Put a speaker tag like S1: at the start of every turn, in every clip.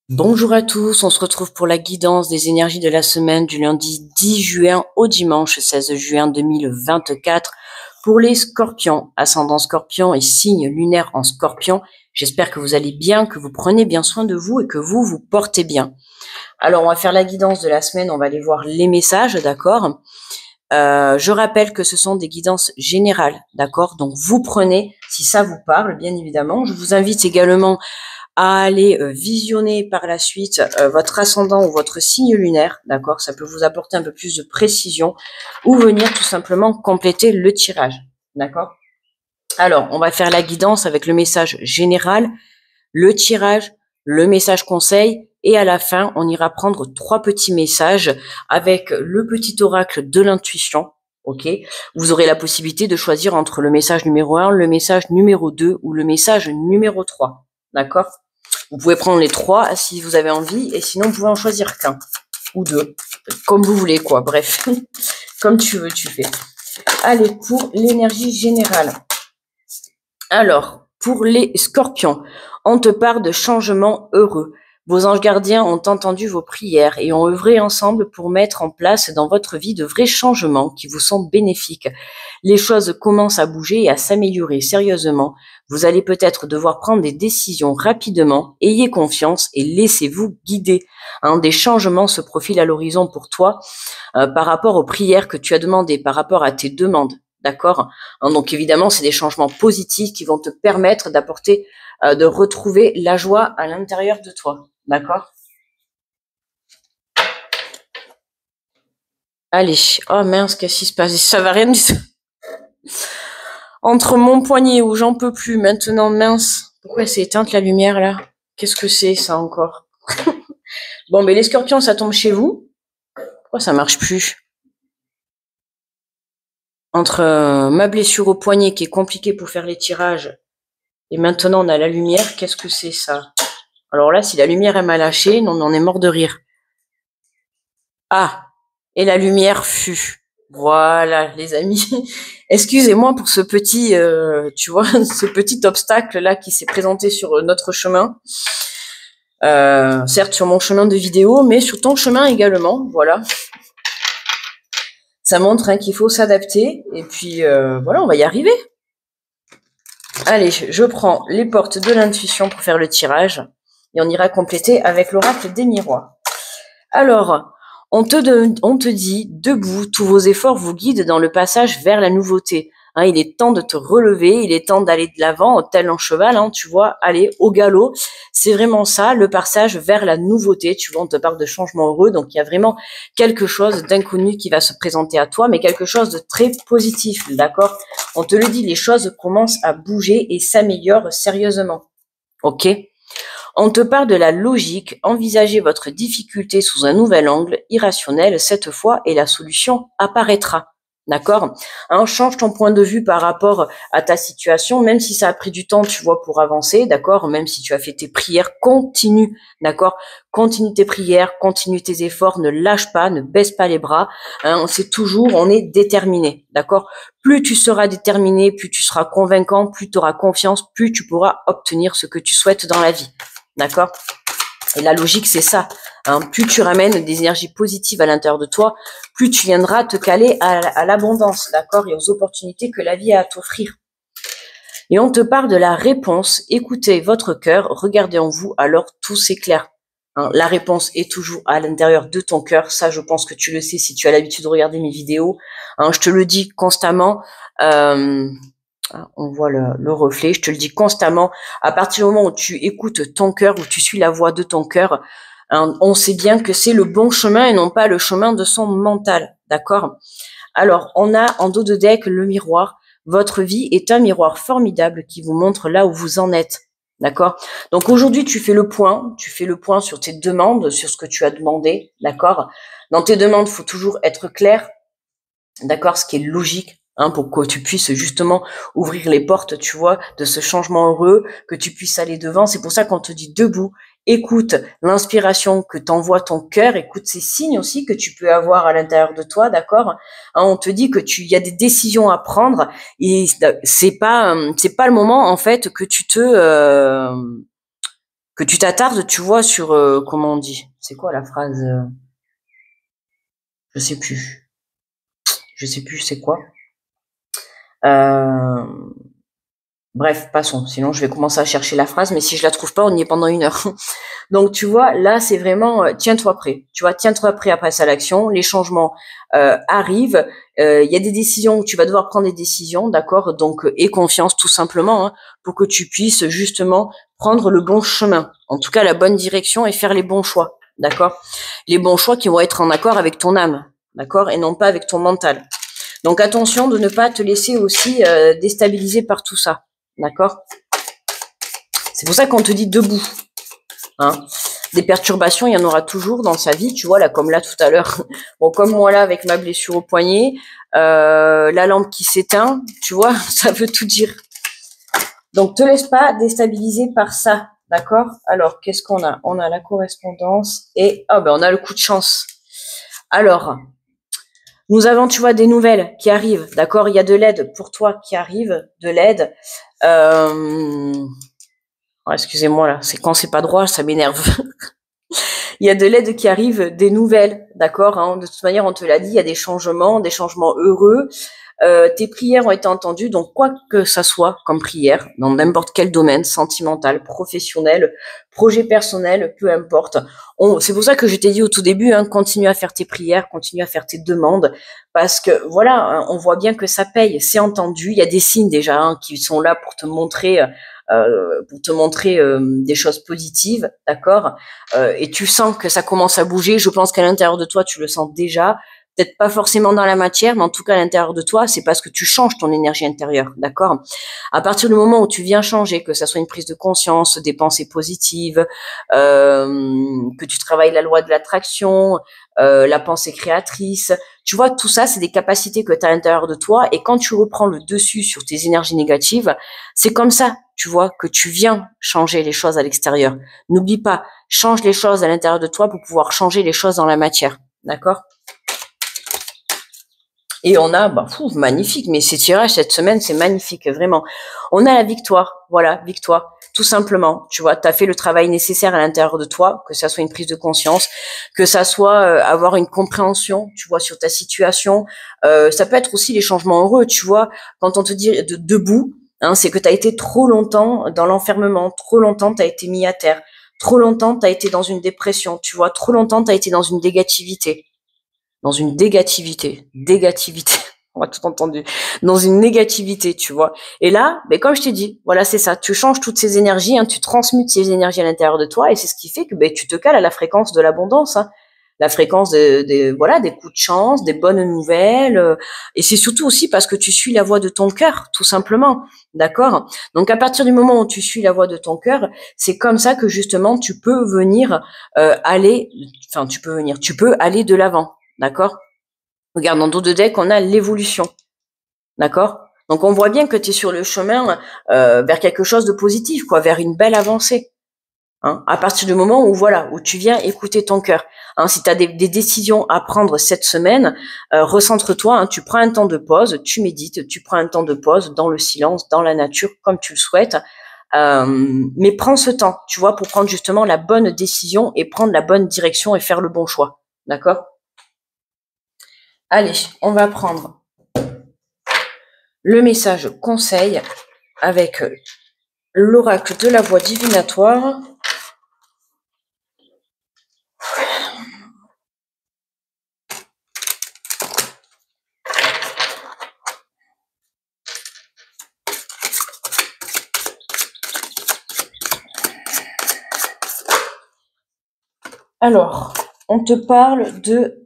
S1: Bonjour à tous, on se retrouve pour la guidance des énergies de la semaine du lundi 10 juin au dimanche 16 juin 2024 pour les scorpions, ascendant scorpion et signe lunaire en scorpion. J'espère que vous allez bien, que vous prenez bien soin de vous et que vous vous portez bien. Alors on va faire la guidance de la semaine, on va aller voir les messages, d'accord. Je rappelle que ce sont des guidances générales, d'accord. Donc vous prenez, si ça vous parle, bien évidemment. Je vous invite également à aller visionner par la suite votre ascendant ou votre signe lunaire, d'accord. Ça peut vous apporter un peu plus de précision ou venir tout simplement compléter le tirage, d'accord. Alors, on va faire la guidance avec le message général, le tirage, le message conseil, et à la fin, on ira prendre 3 petits messages avec le petit oracle de l'intuition, ok. Vous aurez la possibilité de choisir entre le message numéro 1, le message numéro 2 ou le message numéro 3, d'accord. Vous pouvez prendre les 3 si vous avez envie, et sinon vous pouvez en choisir qu'un ou 2, comme vous voulez, quoi. Bref, comme tu veux, tu fais. Allez, pour l'énergie générale. Alors, pour les scorpions, on te parle de changements heureux. Vos anges gardiens ont entendu vos prières et ont œuvré ensemble pour mettre en place dans votre vie de vrais changements qui vous sont bénéfiques. Les choses commencent à bouger et à s'améliorer sérieusement. Vous allez peut-être devoir prendre des décisions rapidement. Ayez confiance et laissez-vous guider. Des changements se profilent à l'horizon pour toi par rapport aux prières que tu as demandées, par rapport à tes demandes. D'accord. Donc évidemment, c'est des changements positifs qui vont te permettre d'apporter, de retrouver la joie à l'intérieur de toi. D'accord. Allez. Oh mince, qu'est-ce qui se passe? Ça va rien du tout. Entre mon poignet où j'en peux plus maintenant, mince. Pourquoi c'est éteinte la lumière là? Qu'est-ce que c'est ça encore? Bon, mais les scorpions, ça tombe chez vous. Pourquoi ça marche plus? Entre ma blessure au poignet qui est compliquée pour faire les tirages et maintenant on a la lumière, qu'est-ce que c'est ça? Alors là, si la lumière elle m'a lâché, non, on est mort de rire. Ah, et la lumière fut. Voilà, les amis. Excusez-moi pour ce petit, tu vois, ce petit obstacle là qui s'est présenté sur notre chemin. Certes sur mon chemin de vidéo, mais sur ton chemin également. Voilà. Ça montre qu'il faut s'adapter. Et puis voilà, on va y arriver. Allez, je prends les portes de l'intuition pour faire le tirage. Et on ira compléter avec l'oracle des miroirs. Alors, on te dit, debout, tous vos efforts vous guident dans le passage vers la nouveauté. Il est temps de te relever, il est temps d'aller de l'avant, tel un cheval, tu vois, aller au galop. C'est vraiment ça, le passage vers la nouveauté. Tu vois, on te parle de changement heureux, donc il y a vraiment quelque chose d'inconnu qui va se présenter à toi, mais quelque chose de très positif, d'accord. On te le dit, les choses commencent à bouger et s'améliorent sérieusement. Ok. On te parle de la logique, envisagez votre difficulté sous un nouvel angle, irrationnel cette fois, et la solution apparaîtra. D'accord. Change ton point de vue par rapport à ta situation, même si ça a pris du temps, tu vois, pour avancer, d'accord. Même si tu as fait tes prières, continue, d'accord. Continue tes prières, continue tes efforts, ne lâche pas, ne baisse pas les bras. C'est toujours, on est déterminé, d'accord. Plus tu seras déterminé, plus tu seras convaincant, plus tu auras confiance, plus tu pourras obtenir ce que tu souhaites dans la vie. D'accord. Et la logique, c'est ça. Plus tu ramènes des énergies positives à l'intérieur de toi, plus tu viendras te caler à l'abondance, d'accord, et aux opportunités que la vie a à t'offrir. Et on te parle de la réponse. Écoutez votre cœur, regardez en vous, alors tout s'éclaire. La réponse est toujours à l'intérieur de ton cœur. Ça, je pense que tu le sais si tu as l'habitude de regarder mes vidéos. Je te le dis constamment. On voit le reflet, je te le dis constamment, à partir du moment où tu écoutes ton cœur, où tu suis la voix de ton cœur, on sait bien que c'est le bon chemin et non pas le chemin de son mental, d'accord. Alors, on a en dos de deck le miroir. Votre vie est un miroir formidable qui vous montre là où vous en êtes, d'accord. Donc aujourd'hui, tu fais le point sur tes demandes, sur ce que tu as demandé, d'accord. Dans tes demandes, il faut toujours être clair, d'accord, ce qui est logique, pour que tu puisses justement ouvrir les portes, tu vois, de ce changement heureux, que tu puisses aller devant. C'est pour ça qu'on te dit debout, écoute l'inspiration que t'envoie ton cœur, écoute ces signes aussi que tu peux avoir à l'intérieur de toi, d'accord. On te dit que il y a des décisions à prendre et c'est pas le moment en fait que que tu t'attardes, tu vois, sur, comment on dit? C'est quoi la phrase? Je sais plus. Je sais plus c'est quoi. Euh, Bref, passons. Sinon, je vais commencer à chercher la phrase, mais si je la trouve pas, on y est pendant 1 heure. Donc, tu vois, là, c'est vraiment tiens-toi prêt. Tu vois, tiens-toi prêt à passer à l'action. Les changements arrivent. Il y a des décisions où tu vas devoir prendre des décisions, d'accord. Donc, aie confiance, tout simplement, hein, pour que tu puisses justement prendre le bon chemin. En tout cas, la bonne direction et faire les bons choix, d'accord. Les bons choix qui vont être en accord avec ton âme, d'accord, et non pas avec ton mental. Donc, attention de ne pas te laisser aussi déstabiliser par tout ça. D'accord? C'est pour ça qu'on te dit debout. Hein? Des perturbations, il y en aura toujours dans sa vie, tu vois, là, comme là tout à l'heure. Bon, comme moi là, avec ma blessure au poignet, la lampe qui s'éteint, tu vois, ça veut tout dire. Donc, te laisse pas déstabiliser par ça, d'accord? Alors, qu'est-ce qu'on a? On a la correspondance et, on a le coup de chance. Alors, nous avons, tu vois, des nouvelles qui arrivent, d'accord? Il y a de l'aide pour toi qui arrive, de l'aide. Excusez-moi là, c'est quand c'est pas droit, ça m'énerve. Il y a de l'aide qui arrive, des nouvelles, d'accord, hein. De toute manière, on te l'a dit, il y a des changements heureux. Tes prières ont été entendues, donc quoi que ça soit comme prière, dans n'importe quel domaine, sentimental, professionnel, projet personnel, peu importe. C'est pour ça que je t'ai dit au tout début, hein, continue à faire tes prières, continue à faire tes demandes, parce que voilà, hein, on voit bien que ça paye, c'est entendu. Il y a des signes déjà hein, qui sont là pour te montrer des choses positives, d'accord, et tu sens que ça commence à bouger. Je pense qu'à l'intérieur de toi, tu le sens déjà. Peut-être pas forcément dans la matière, mais en tout cas à l'intérieur de toi, c'est parce que tu changes ton énergie intérieure, d'accord? À partir du moment où tu viens changer, que ça soit une prise de conscience, des pensées positives, que tu travailles la loi de l'attraction, la pensée créatrice, tu vois, tout ça, c'est des capacités que tu as à l'intérieur de toi, et quand tu reprends le dessus sur tes énergies négatives, c'est comme ça, tu vois, que tu viens changer les choses à l'extérieur. N'oublie pas, change les choses à l'intérieur de toi pour pouvoir changer les choses dans la matière, d'accord? Et on a, magnifique, mais ces tirages cette semaine, c'est magnifique, vraiment. On a la victoire, voilà, victoire, tout simplement. Tu vois, tu as fait le travail nécessaire à l'intérieur de toi, que ça soit une prise de conscience, que ça soit avoir une compréhension, tu vois, sur ta situation. Ça peut être aussi les changements heureux, tu vois, quand on te dit debout, hein, c'est que tu as été trop longtemps dans l'enfermement, trop longtemps tu as été mis à terre, trop longtemps tu as été dans une dépression, tu vois, trop longtemps tu as été dans une négativité. On a tout entendu, dans une négativité, tu vois. Et là, comme je t'ai dit, voilà, c'est ça, tu changes toutes ces énergies, hein, tu transmutes ces énergies à l'intérieur de toi, et c'est ce qui fait que tu te cales à la fréquence de l'abondance, hein, la fréquence des coups de chance, des bonnes nouvelles, et c'est surtout aussi parce que tu suis la voix de ton cœur, tout simplement, d'accord? Donc à partir du moment où tu suis la voix de ton cœur, c'est comme ça que justement tu peux tu peux aller de l'avant. D'accord? Regarde, dans dos de deck, on a l'évolution. D'accord? Donc, on voit bien que tu es sur le chemin vers quelque chose de positif, quoi, vers une belle avancée. Hein, à partir du moment où, voilà, où tu viens écouter ton cœur. Hein, si tu as des décisions à prendre cette semaine, recentre-toi, hein, tu prends un temps de pause, tu médites, tu prends un temps de pause dans le silence, dans la nature, comme tu le souhaites. Mais prends ce temps, tu vois, pour prendre justement la bonne décision et prendre la bonne direction et faire le bon choix. D'accord? Allez, on va prendre le message conseil avec l'oracle de la voix divinatoire. Alors, on te parle de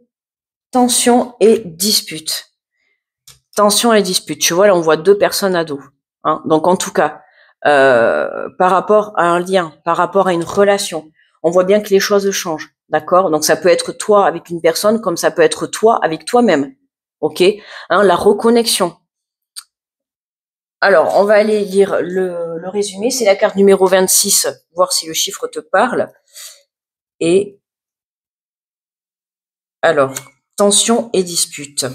S1: tension et dispute. Tension et dispute. Tu vois, là, on voit 2 personnes à dos. Hein. Donc, en tout cas, par rapport à un lien, par rapport à une relation, on voit bien que les choses changent. D'accord? Donc, ça peut être toi avec une personne comme ça peut être toi avec toi-même. OK? Hein, la reconnexion. Alors, on va aller lire le résumé. C'est la carte numéro 26, voir si le chiffre te parle. Et alors, tension et dispute.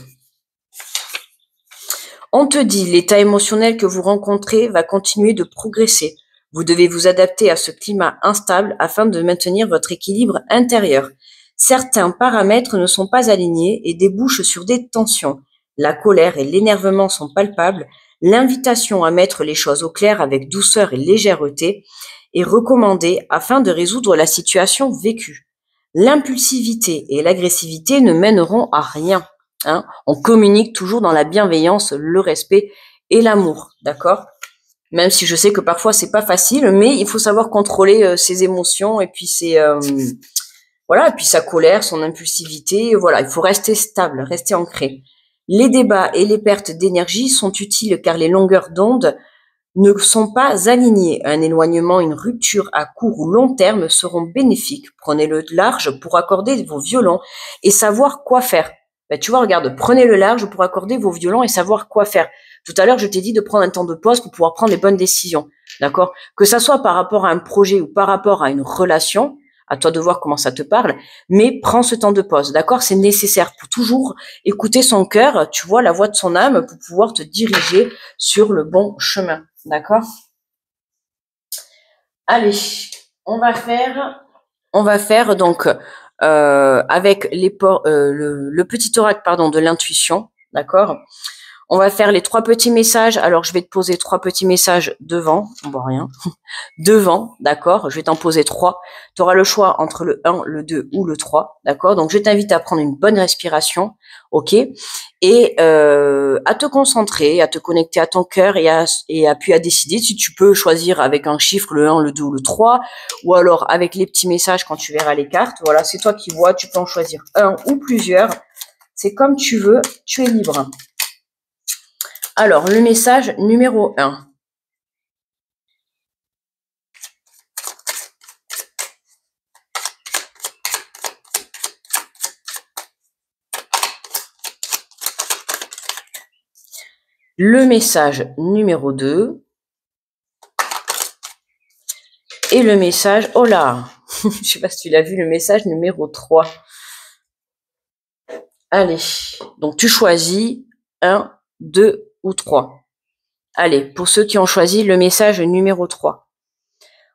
S1: On te dit, l'état émotionnel que vous rencontrez va continuer de progresser. Vous devez vous adapter à ce climat instable afin de maintenir votre équilibre intérieur. Certains paramètres ne sont pas alignés et débouchent sur des tensions. La colère et l'énervement sont palpables. L'invitation à mettre les choses au clair avec douceur et légèreté est recommandée afin de résoudre la situation vécue. L'impulsivité et l'agressivité ne mèneront à rien. Hein. On communique toujours dans la bienveillance, le respect et l'amour, d'accord? Même si je sais que parfois c'est pas facile, mais il faut savoir contrôler ses émotions et puis voilà, et puis sa colère, son impulsivité. Voilà, il faut rester stable, rester ancré. Les débats et les pertes d'énergie sont utiles car les longueurs d'onde ne sont pas alignés. Un éloignement, une rupture à court ou long terme seront bénéfiques. Prenez le large pour accorder vos violons et savoir quoi faire. Ben, tu vois, regarde, prenez le large pour accorder vos violons et savoir quoi faire. Tout à l'heure, je t'ai dit de prendre un temps de pause pour pouvoir prendre les bonnes décisions. D'accord? Que ça soit par rapport à un projet ou par rapport à une relation, à toi de voir comment ça te parle, mais prends ce temps de pause. D'accord? C'est nécessaire pour toujours écouter son cœur, tu vois, la voix de son âme pour pouvoir te diriger sur le bon chemin. D'accord? Allez, on va faire donc avec le petit oracle de l'intuition, d'accord? On va faire les 3 petits messages. Alors je vais te poser 3 petits messages devant, on voit rien. Devant, d'accord? Je vais t'en poser 3. Tu auras le choix entre le 1, le 2 ou le 3, d'accord? Donc je t'invite à prendre une bonne respiration, ok? Et à te concentrer, à te connecter à ton cœur et puis à décider si tu peux choisir avec un chiffre, le 1, le 2 ou le 3, ou alors avec les petits messages quand tu verras les cartes. Voilà, c'est toi qui vois, tu peux en choisir un ou plusieurs. C'est comme tu veux, tu es libre. Alors, le message numéro 1. Le message numéro 2. Et le message, oh là, je sais pas si tu l'as vu, le message numéro 3. Allez, donc tu choisis 1, 2 ou 3. Allez, pour ceux qui ont choisi le message numéro 3.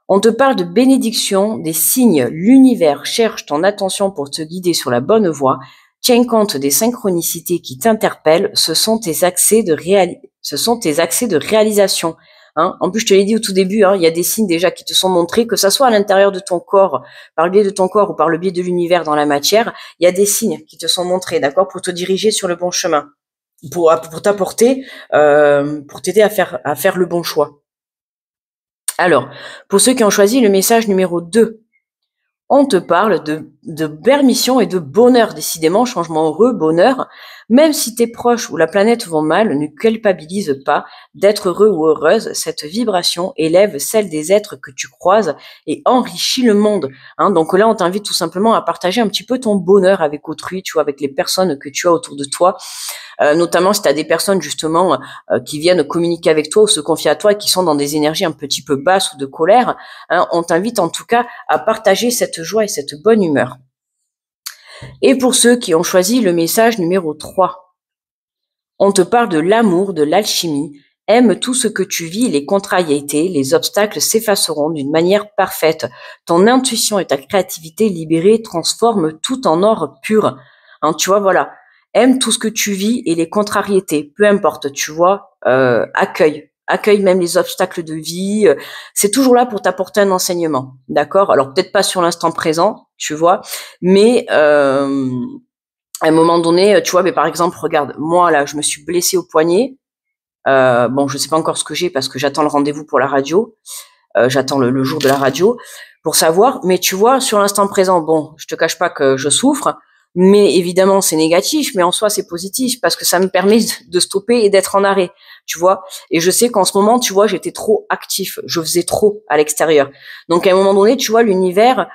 S1: On te parle de bénédiction, des signes, l'univers cherche ton attention pour te guider sur la bonne voie. Tiens compte des synchronicités qui t'interpellent, ce sont tes accès de réalisation. Hein. En plus, je te l'ai dit au tout début, il y a des signes déjà qui te sont montrés, que ça soit à l'intérieur de ton corps, par le biais de ton corps ou par le biais de l'univers dans la matière, il y a des signes qui te sont montrés, d'accord, pour te diriger sur le bon chemin, pour t'apporter, pour t'aider à faire le bon choix. Alors, pour ceux qui ont choisi le message numéro 2, on te parle de permission et de bonheur, décidément, changement heureux, bonheur. Même si tes proches ou la planète vont mal, ne culpabilise pas d'être heureux ou heureuse. Cette vibration élève celle des êtres que tu croises et enrichit le monde. Hein, donc là, on t'invite tout simplement à partager un petit peu ton bonheur avec autrui, tu vois, avec les personnes que tu as autour de toi. Notamment si tu as des personnes justement qui viennent communiquer avec toi ou se confier à toi et qui sont dans des énergies un petit peu basses ou de colère, hein, on t'invite en tout cas à partager cette joie et cette bonne humeur. Et pour ceux qui ont choisi le message numéro 3, on te parle de l'amour, de l'alchimie. Aime tout ce que tu vis, les contrariétés, les obstacles s'effaceront d'une manière parfaite. Ton intuition et ta créativité libérée transforment tout en or pur. Hein, tu vois, voilà. Aime tout ce que tu vis et les contrariétés, peu importe, tu vois, accueille même les obstacles de vie. C'est toujours là pour t'apporter un enseignement, d'accord? Alors peut-être pas sur l'instant présent, tu vois, mais à un moment donné, tu vois, mais par exemple, regarde, moi là, je me suis blessée au poignet. Bon, je sais pas encore ce que j'ai parce que j'attends le rendez-vous pour la radio. J'attends le jour de la radio pour savoir. Mais tu vois, sur l'instant présent, bon, je te cache pas que je souffre, mais évidemment c'est négatif, mais en soi c'est positif parce que ça me permet de stopper et d'être en arrêt, tu vois. Et je sais qu'en ce moment, tu vois, j'étais trop actif, je faisais trop à l'extérieur. Donc à un moment donné, tu vois, l'univers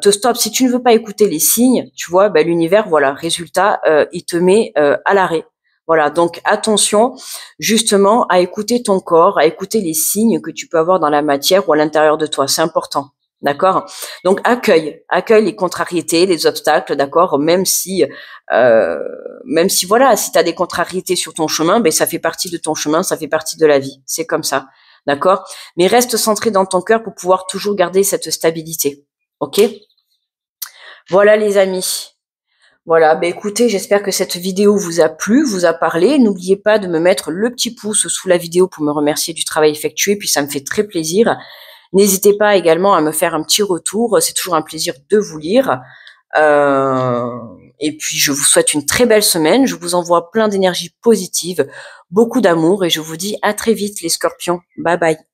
S1: te stoppe. Si tu ne veux pas écouter les signes, tu vois, ben, l'univers, voilà, résultat, il te met à l'arrêt. Voilà, donc attention justement à écouter ton corps, à écouter les signes que tu peux avoir dans la matière ou à l'intérieur de toi. C'est important. D'accord? Donc accueille les contrariétés, les obstacles, d'accord? Même si voilà, si tu as des contrariétés sur ton chemin, ben ça fait partie de ton chemin, ça fait partie de la vie. C'est comme ça. d'accord? Mais reste centré dans ton cœur pour pouvoir toujours garder cette stabilité, ok? Voilà les amis. Voilà, bah écoutez, j'espère que cette vidéo vous a plu, vous a parlé. N'oubliez pas de me mettre le petit pouce sous la vidéo pour me remercier du travail effectué, puis ça me fait très plaisir. N'hésitez pas également à me faire un petit retour, c'est toujours un plaisir de vous lire. Et puis je vous souhaite une très belle semaine, je vous envoie plein d'énergie positive, beaucoup d'amour et je vous dis à très vite les scorpions. Bye bye.